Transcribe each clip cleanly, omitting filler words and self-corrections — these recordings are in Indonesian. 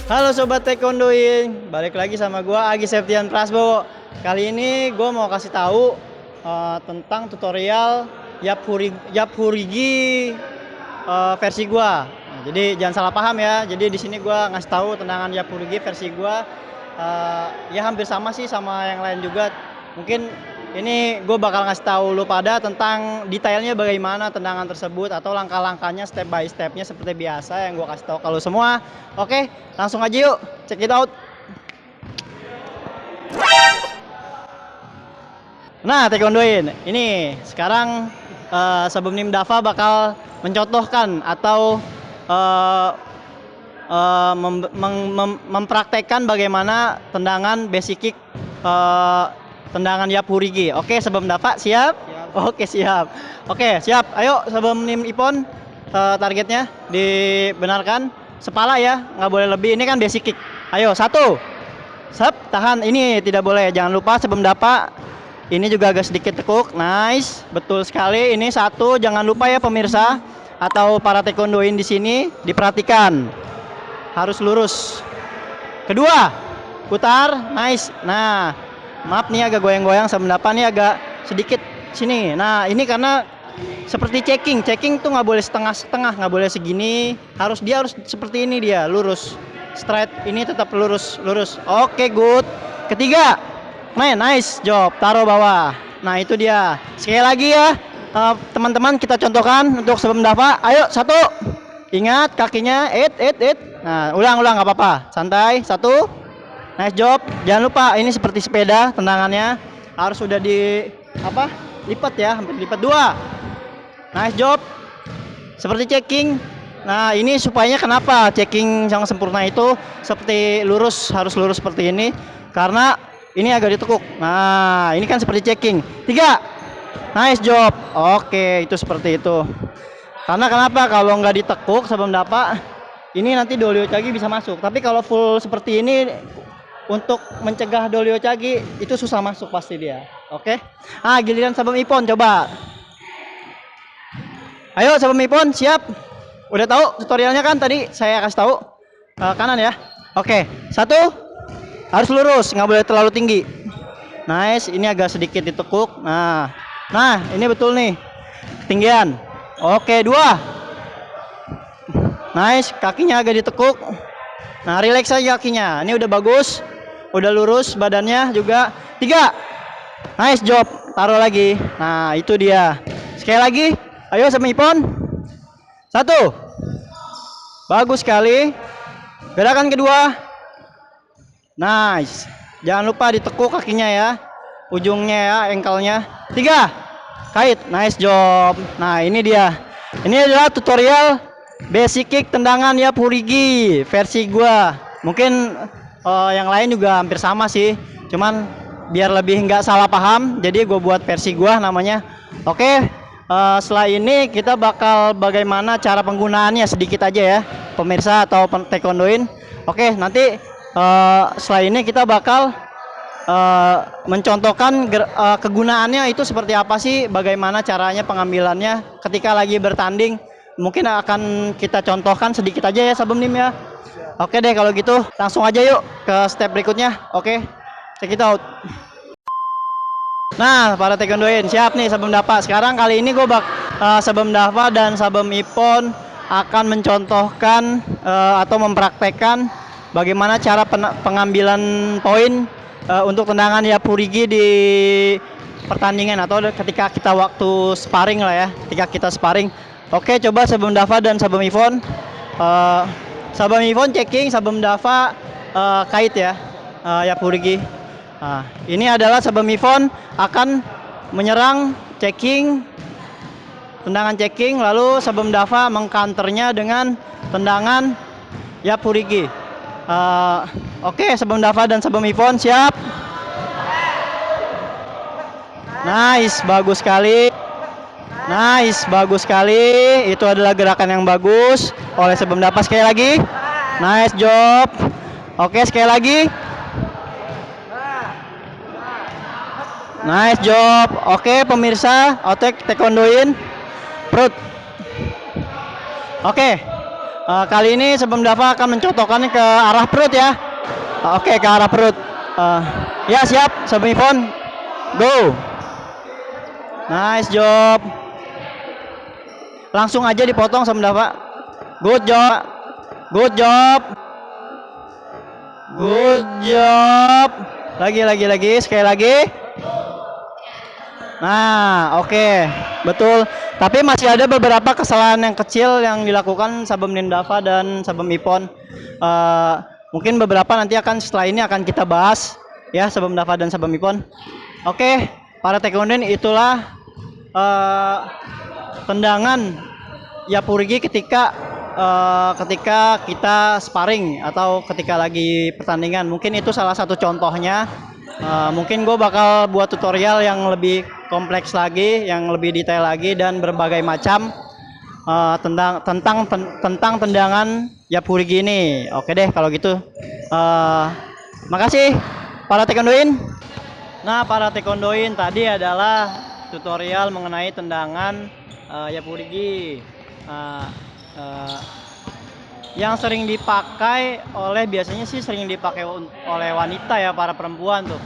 Halo Sobat Taekwondoin, balik lagi sama gua Agi Septian Prasbowo. Kali ini gua mau kasih tahu tentang tutorial Yap Hurigi versi gua. Nah, jadi jangan salah paham ya. Jadi di sini gua ngasih tahu tendangan Yap Hurigi versi gua. Ya hampir sama sih sama yang lain juga. Mungkin ini gue bakal ngasih tahu lu pada tentang detailnya bagaimana tendangan tersebut atau langkah-langkahnya step by stepnya seperti biasa yang gue kasih tahu kalau semua. Oke, langsung aja yuk, check it out. Nah, taekwondoin, ini sekarang sebelum Nim Dava bakal mencontohkan atau mempraktekkan bagaimana tendangan basic kick tendangan Yap Hurigi. Oke, sebelum Dava siap? Oke, siap. Oke, siap. Ayo sebelum Nim Ipon targetnya dibenarkan sepala ya, nggak boleh lebih. Ini kan basic kick. Ayo, satu. Sep, tahan. Ini tidak boleh. Jangan lupa sebelum Dava ini juga agak sedikit tekuk. Nice, betul sekali. Ini satu. Jangan lupa ya pemirsa atau para taekwondoin di sini diperhatikan. Harus lurus. Kedua, putar. Nice. Nah, maaf nih agak goyang-goyang sebelum Dava nih agak sedikit sini. Nah, ini karena seperti checking tuh nggak boleh setengah-setengah, nggak boleh segini. Harus seperti ini dia, lurus. Straight, ini tetap lurus. Oke, good. Ketiga, nice job, taruh bawah. Nah itu dia. Sekali lagi ya, teman-teman kita contohkan untuk sebelum Dava. Ayo satu, ingat kakinya, Nah ulang nggak apa-apa, santai. Satu, nice job. Jangan lupa ini seperti sepeda tendangannya harus sudah lipat ya, hampir lipat. Dua, nice job. Seperti checking. Nah ini supaya kenapa checking yang sempurna itu seperti harus lurus seperti ini karena ini agak ditekuk. Nah ini kan seperti checking. Tiga, nice job. Oke, itu seperti itu. Karena kenapa kalau nggak ditekuk sebelum Dava ini nanti Dolio Chagi bisa masuk. Tapi kalau full seperti ini untuk mencegah Dolio Chagi itu susah masuk pasti dia. Oke. Giliran sebelum Ipon coba. Ayo sebelum Ipon siap. Udah tahu tutorialnya kan tadi saya kasih tahu kanan ya. Oke, satu harus lurus, nggak boleh terlalu tinggi. Nice, ini agak sedikit ditekuk. Nah ini betul nih ketinggian. Oke, dua. Nice, kakinya agak ditekuk. Nah relax aja kakinya. Ini udah bagus, udah lurus badannya juga. Tiga, nice job, taruh lagi. Nah itu dia. Sekali lagi, ayo sama Ipon. Satu, bagus sekali. Gerakan kedua, nice. Jangan lupa ditekuk kakinya ya, ujungnya ya, ankle-nya. Tiga, kait, nice job. Nah ini dia. Ini adalah tutorial basic kick tendangan Yap Hurigi versi gua. Mungkin yang lain juga hampir sama sih. Cuman biar lebih nggak salah paham, jadi gue buat versi gua namanya. Oke. Setelah ini kita bakal bagaimana cara penggunaannya sedikit aja ya pemirsa atau taekwondoin. Oke, nanti setelah ini kita bakal mencontohkan kegunaannya itu seperti apa sih, bagaimana caranya pengambilannya ketika lagi bertanding. Mungkin akan kita contohkan sedikit aja ya sebelum Nim ya. Oke deh kalau gitu langsung aja yuk ke step berikutnya. Oke, check it out. Nah, para taekwondoin siap nih sebelum Dava. Sekarang kali ini gue sebelum Dava dan sebelum Ipon akan mencontohkan atau mempraktekkan bagaimana cara pengambilan poin untuk tendangan Yap Hurigi di pertandingan atau ketika kita waktu sparring lah ya, ketika kita sparring. Oke, coba sebelum Dava dan sebelum Ipon. Sebelum Ipon checking, sebelum Dava kait ya, Yap Hurigi. Nah, ini adalah sebelum Ipon akan menyerang checking, tendangan checking, lalu sebelum Dava mengcounternya dengan tendangan Yap Hurigi. Oke, sebelum Dava dan sebelum Ipon siap. Nice, bagus sekali. Itu adalah gerakan yang bagus oleh sebelum Dava. Sekali lagi. Nice job. Oke, sekali lagi. Nice job. Oke pemirsa, otek taekwondoin perut. Oke, Kali ini sebelum Dava akan mencotokkannya ke arah perut ya. Oke, ke arah perut. Ya siap, sebelum Ipon. Go. Nice job. Langsung aja dipotong sebelum Dava. Good job. Good job. Good job. Lagi, sekali lagi. Nah, oke, betul. Tapi masih ada beberapa kesalahan yang kecil yang dilakukan Sabem Nindava dan Sabem Ipon. Mungkin beberapa nanti setelah ini akan kita bahas ya, Sabem Dava dan Sabem Ipon. Oke, para taekwondo itulah tendangan Yapurigi ketika kita sparring atau ketika lagi pertandingan. Mungkin itu salah satu contohnya. Mungkin gue bakal buat tutorial yang lebih kompleks lagi, yang lebih detail lagi dan berbagai macam tentang tendangan Yapurigi ini. Oke deh kalau gitu. Makasih para taekwondoin. Nah, para taekwondoin tadi adalah tutorial mengenai tendangan Yapurigi. Yang sering dipakai biasanya sih sering dipakai oleh wanita ya, para perempuan tuh.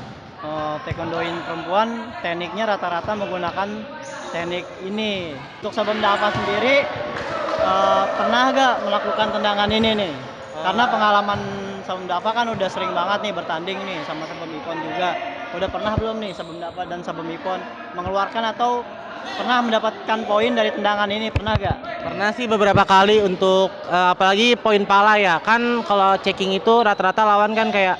Taekwondoin perempuan tekniknya rata-rata menggunakan teknik ini. Untuk Sabem Dava sendiri pernah gak melakukan tendangan ini nih? Karena pengalaman Sabem Dava kan udah sering banget nih bertanding nih sama Sabem Ipon juga. Udah pernah belum nih Sabem Dava dan Sabem Ipon mengeluarkan atau pernah mendapatkan poin dari tendangan ini, pernah gak? Pernah sih beberapa kali untuk apalagi poin pala ya. Kan kalau checking itu rata-rata lawan kan kayak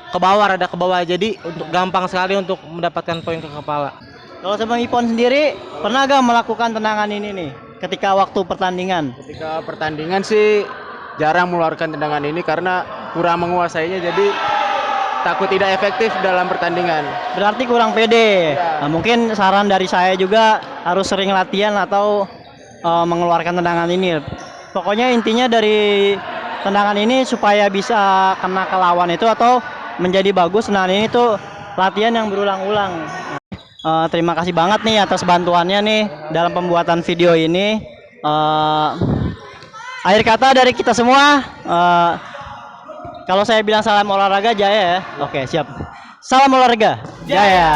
ke bawah, rada ke bawah. Jadi untuk gampang sekali untuk mendapatkan poin ke kepala. Kalau Sabem Ipon sendiri pernah gak melakukan tendangan ini nih ketika waktu pertandingan? Ketika pertandingan sih jarang mengeluarkan tendangan ini karena kurang menguasainya, jadi takut tidak efektif dalam pertandingan. Berarti kurang pede. Ya. Nah, mungkin saran dari saya juga harus sering latihan atau mengeluarkan tendangan ini. Pokoknya intinya dari tendangan ini supaya bisa kena ke lawan itu atau menjadi bagus. Nah, ini tuh latihan yang berulang-ulang. Terima kasih banget nih atas bantuannya nih dalam pembuatan video ini. Akhir kata dari kita semua, kalau saya bilang salam olahraga jaya ya. Oke, siap. Salam olahraga jaya.